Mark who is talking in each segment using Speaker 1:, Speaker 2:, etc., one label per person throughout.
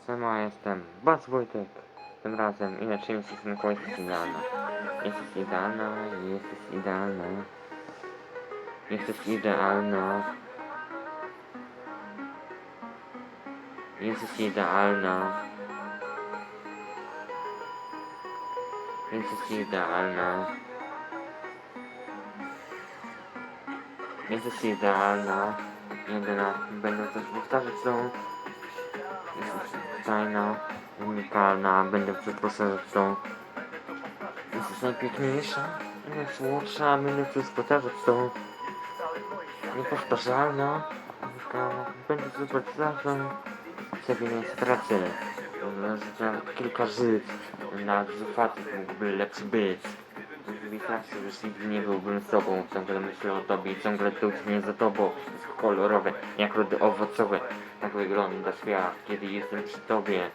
Speaker 1: Sama jestem Bas Wojtek. Tym razem inaczej jesteś jesteś idealna. Jesteś idealna, jesteś idealna. Jesteś idealna. Jesteś idealna. Jesteś idealna. Jesteś idealna. Jedyna. Będę coś powtarzać tą. Jesteś tajna, unikalna. Będę coś powtarzać tą. Jesteś najpiękniejsza, najsłodsza. Będę coś powtarzać tą. Niepowtarzalna. Unikalna. Będę coś powtarzać tą. Ciebie nie stracę. Kilka żyć. Nawet facet mógłby lepszy być. Wystarczy, że już nigdy nie byłbym z tobą. Ciągle myślę o tobie i ciągle tęsknię za tobą. Jest kolorowe, jak rody owocowe. Tak wygląda świat, kiedy jestem przy tobie.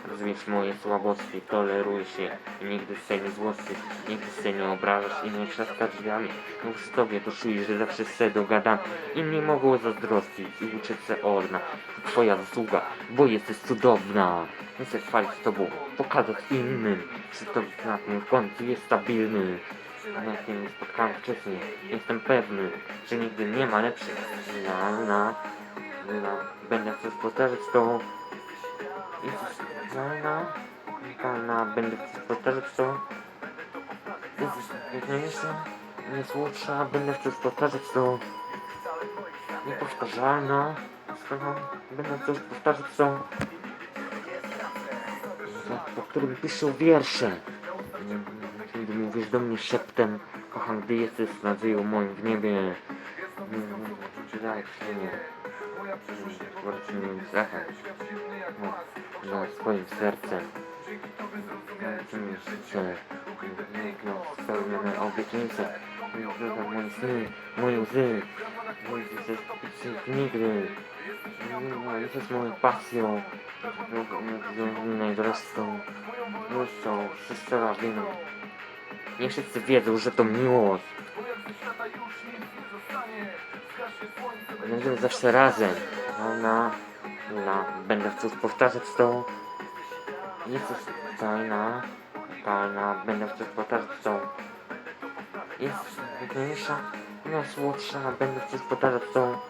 Speaker 1: Rozumiesz moje słabości, toleruj się i nigdy z tej nie złości, nigdy z tej nie obrażasz i nie trzaskasz drzwiami. Już z tobie to czuję, że zawsze se dogadam. Inni mogą zazdrościć i uczyć se orna. To twoja zasługa, bo jesteś cudowna. Nie chcę chwalić tobą, pokazać innym, że to na tym w końcu jest stabilny. A jak nie spotkałem wcześniej, jestem pewny, że nigdy nie ma lepszych. Będę coś powtarzać z tobą. Jesteś unikalna, będę coś powtarzać z tobą. Jesteś piękniejsza, najsłodsza, będę coś powtarzać z tobą. Niepowtarzalna, będę coś powtarzać z tobą. Po którym piszę wiersze. Kiedy mówisz do mnie szeptem, kocham, gdy jesteś nadzieją moim w niebie. Daj mnie, właśnie zachęć za swoim sercem. Życzę spełnione obietnice, moje sny, moje łzy, moje nigdy. Jesteś moją pasją, najdraższą miłością, szczera winą. Nie wszyscy wiedzą, że to miłość. Będziemy zawsze razem. Będę chcąc powtarzać to. Jesteś tajna, będę chcąc powtarzać to. Jest piękniejsza, najsłodsza, będę chcąc powtarzać to.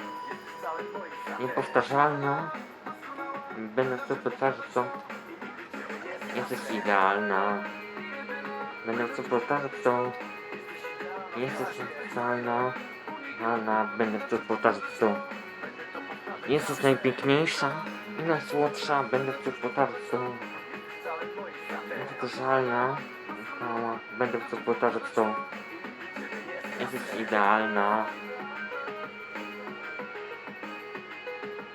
Speaker 1: Niepowtarzalna, będę chcąc powtarzać to. Jesteś idealna, będę chcąc powtarzać to. Jesteś idealna, będę chcąc powtarzać to. Jesteś najpiękniejsza i najsłodsza, będę chcąc powtarzać to. Niepowtarzalna, będę chcąc powtarzać to. Jesteś idealna.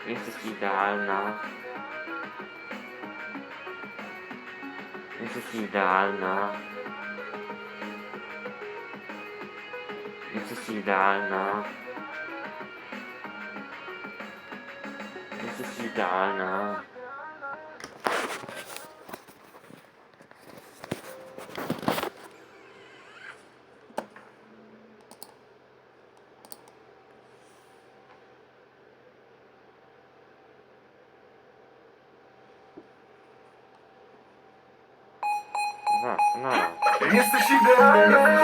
Speaker 1: Jesteś idealna. Jesteś idealna. Jesteś idealna. Jesteś idealna. No.
Speaker 2: Jesteś idealna.